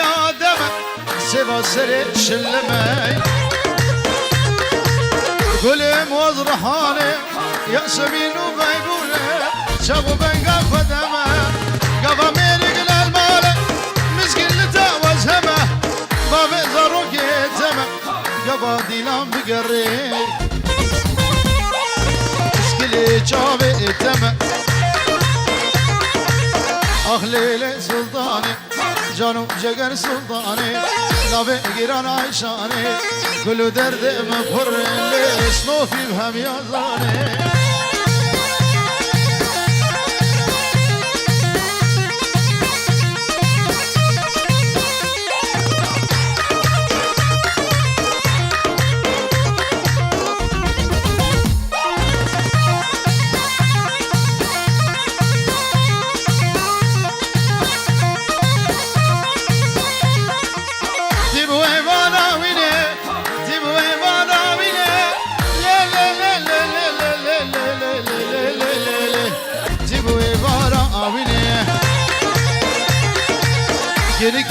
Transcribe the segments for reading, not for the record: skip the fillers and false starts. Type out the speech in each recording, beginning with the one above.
آدمه سوا سر شلمه گل مزرحانه یاسمین و بیگونه شب و بنگا خدمه قفا میرگل الماله مسكين لتوزهمه باب زروك يتزمه قفا ديلان بقري اسكلي جابي الدمه أخليلي سلطاني جانو جگر سلطاني لابي قيران عيشاني كل درد مفر اللي صنوفي بهم يازاني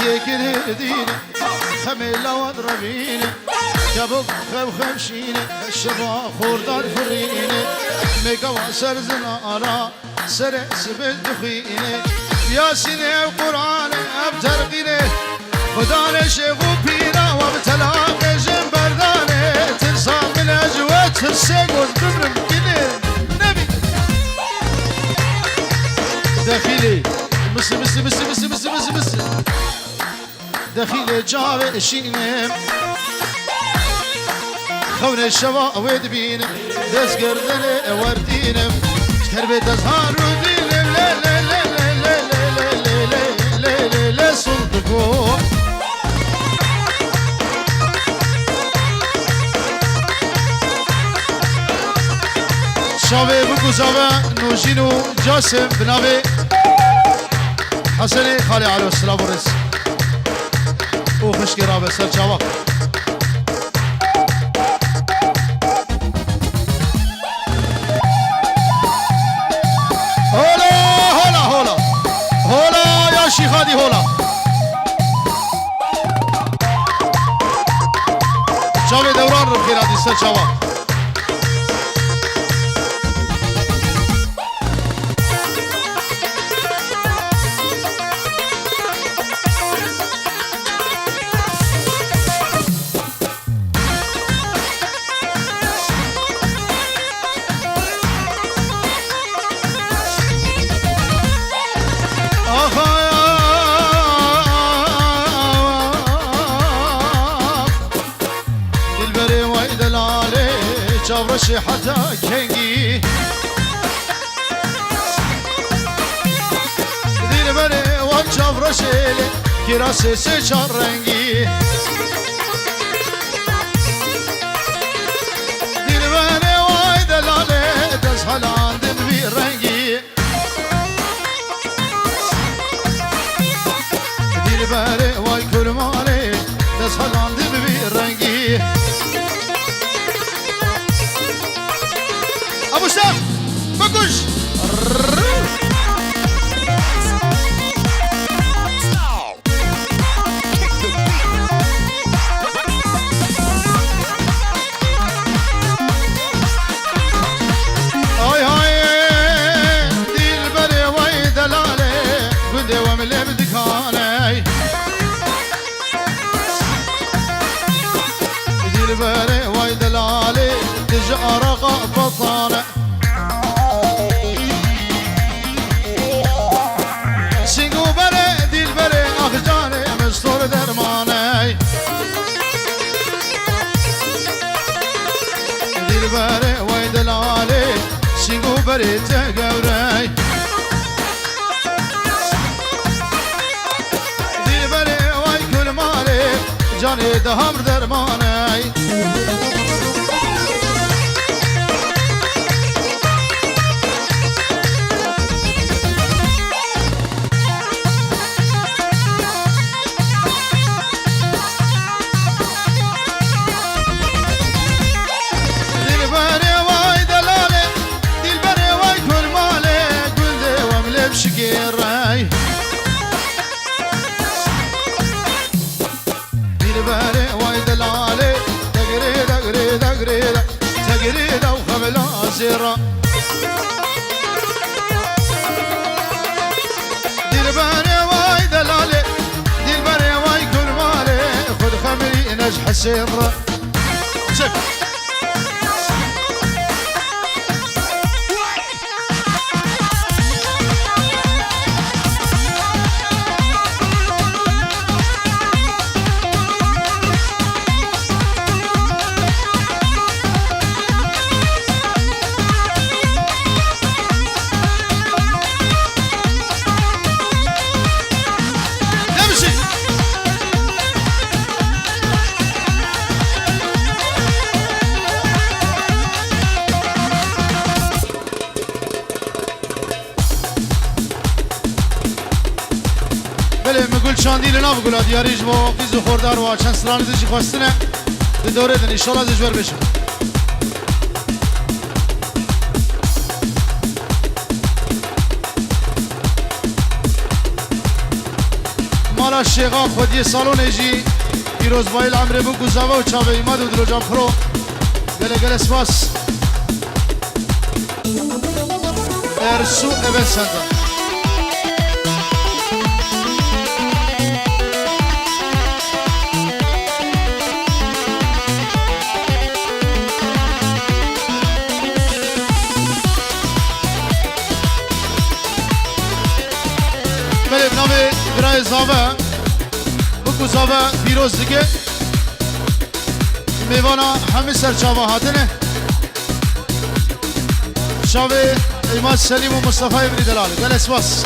كيكي ديني خميلة واضربيني كبق خمشيني الشبا خوردار فريني ميكا واسر زنارا سر سبت دخيني ياسيني وقراني ابترقيني خداني شيخ وبينا وابتلاقي جنبرداني ترسى من اجوات ترسيق وتبرم كني نبي داخلي مس مس مس مس مس مس مس دخيل جاوي شينم خون الشوا ويد بينم دس قردني وردينم شكربي تزهار ودينم لا لا لا لا لا لا لا لا لا لا لا صدقو شاوي بكو زاوي نوجينو جاسم بناوي حسني خالي على السلام ورس وخشكي رابع سر جواب هولا هولا هولا هولا يا شيخ هادي هولا جاوي دوران ربخير هادي سر جواب جاورشي حتى كينجي دير بري وجاورشي كراسي سيشار رنجي دير بري وايد لالي تسهل عندن في رنجي دير بري واي كل مالي تسهل عندن في رنجي ابو سام بكوش هاي هاي دي البري وي دلالي قندي وملي بدكاني دي البري وي دلالي تجارة بطانة سينقو بري دي البري أخجاني مستور درماني دي البري ويد العالي سينقو بري تقوري دي البري وي كل مالي جاني دهم درماني حسيرة دير باري واي دلالي دير باري واي كل مالي خد خمري نج حسيرة شك شاندی لنا بگولا دیاریش با قیز و خوردار و چند سرانی دیشی خواستنه دی دوره دن ایشالا زجور بشه مالا شیغا خودی سالون ایجی پیروز بایل عمره بو گوزاوه و چاوه ایماد و دلو جام خرو گله گله سپاس ارسو اول سنده برای زاوه بکو زاوه پیروز دیگه میوانا همه سرچاوه هاتنه شاوه ایماد سلیم و مصطفی ابن دلال گل اسواس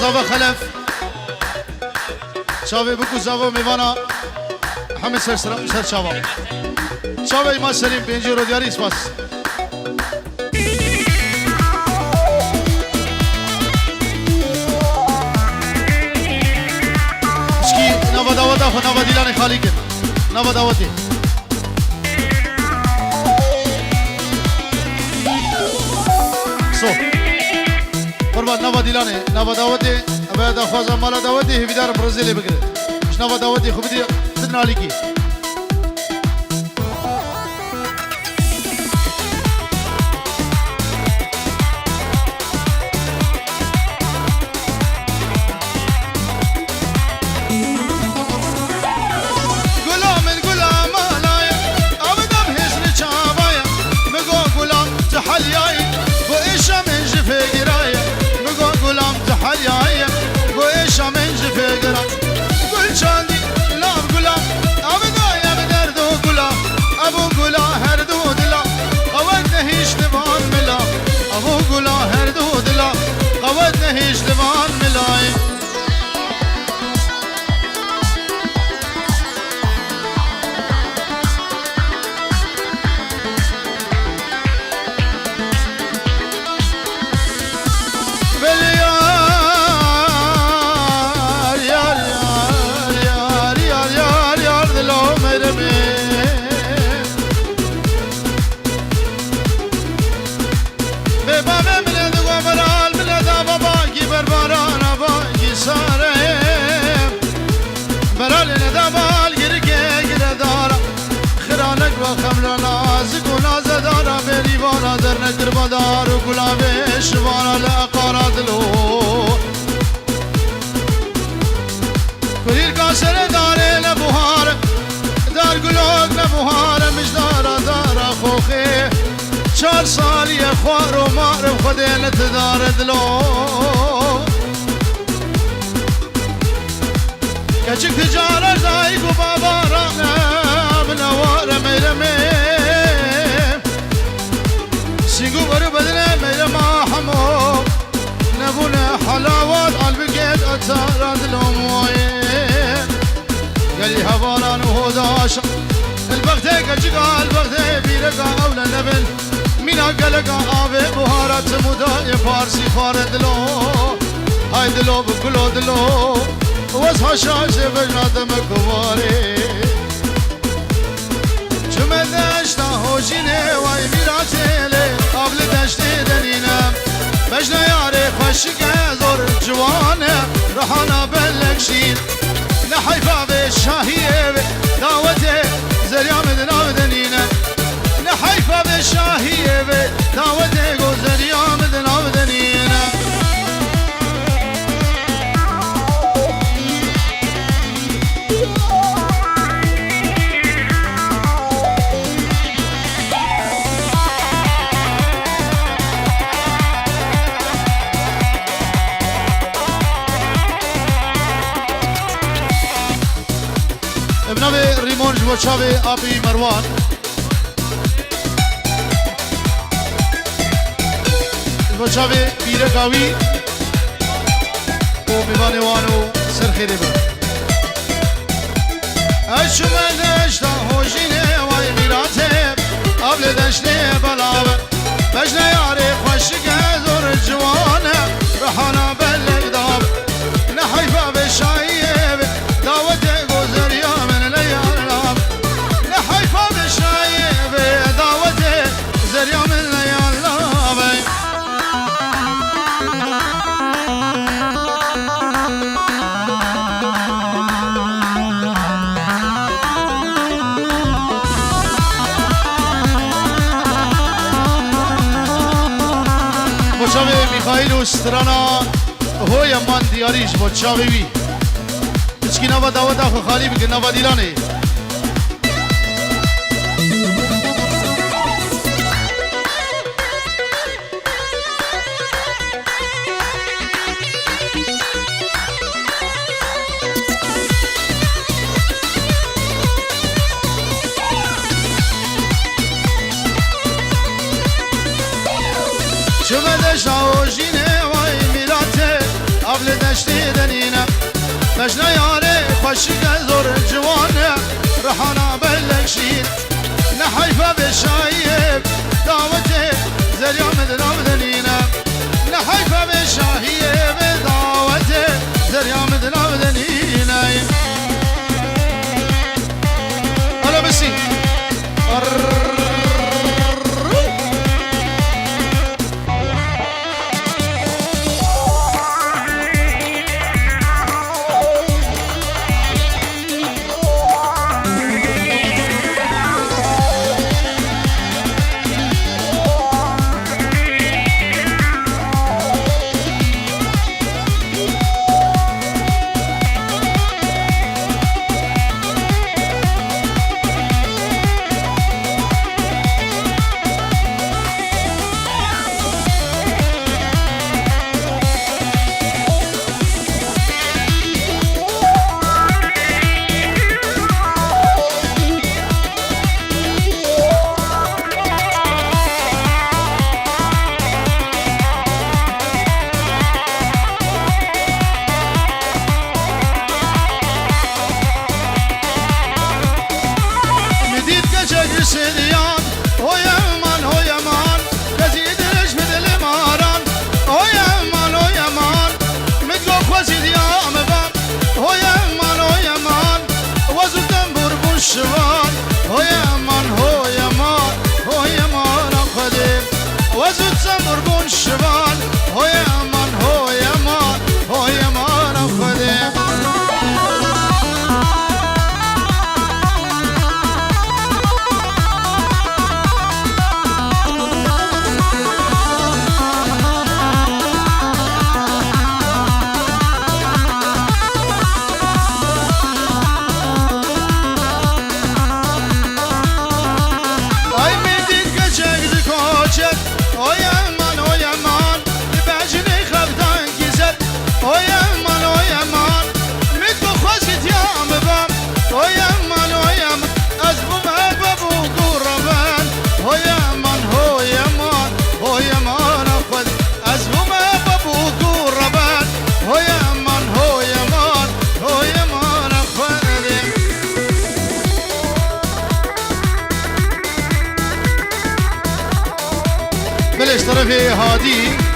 زاوه خلف شاوه بکو زاوه میوانا همه سر شاوه شاوه ایمان سلیم پینجی رو دیاری اسپاس اشکی نوا داوته خو نوا دیلان خالی کن نوا داوته سو قربان نوا دیلانه نوا داوته بعد خوازه مالا داوته هیدار برزیلی بگیره مش نوا داوته خوب دی زدنالی کی من جفه قرا قل شاندي لا بقولا أبدا برال ندمال گرگه گره دارم خرانک و خمر نازک و نازه دارم بریوانا در نگر بدار و گلابه شوانا لقارا دلو کلیر کاسر داره لبوهار دار گلوک لبوهار مجدارا دارا خوخه 4 سالی خوار و مار خودینت دار دلو کچک تجارت دایگ و بابارانه بنوار میرمه سینگو برو بدنه میرما همو نبونه حلاوات البگید اتاران دلومویه گلی هواران و هداشا البغده کچکا البغده بیرگا اولا نبن مینا گلگا آوه بهارت مدای پارسی خار دلو های دلو بگلو دلو وز هاشاش بجنادم کباری چمه دشتا هوشینه وای میراتیله قبل دشتی دنینم بجنا یاره خوشگه زور جوانه رحانا بلکشید نحیفا به شاهیه دعوته زریام دنام دنینم نحیفا به شاهیه دعوته گو زریام دنام دنینم ابناء ریمونج و چاوی آبی مروان و چاوی بیرگاوی و میوان وانو سرخیره با اشمه دشتا هوشینه وای میراته قبل دشته بلاوه بجنه یاری خوشگه زور جوانه رحانا بلگ داب نحیفه بشاییه دعوته گذریا من لیالام نحیفه بشاییه دعوته زریا من لیالام بچاوه میخائیل استرانا هوی من دیاریش بچاوه بی هیچکی نوا دعوت آخو خالی بگه نوا دیلانه چمه دشتا و جینه وای میراته قبل دشتی دنینه بجنه یاره خوشگه زور جوانه رحانا بلکشید نحیفه بشاییه دعوته زریا مدنام دنینه نحیفه بشاییه دعوته زریا مدنام دنینه حالا بسی شوان هوی من هوی من خدیم وزود سمرگون شوان هوی من خدیم اشترفي هادي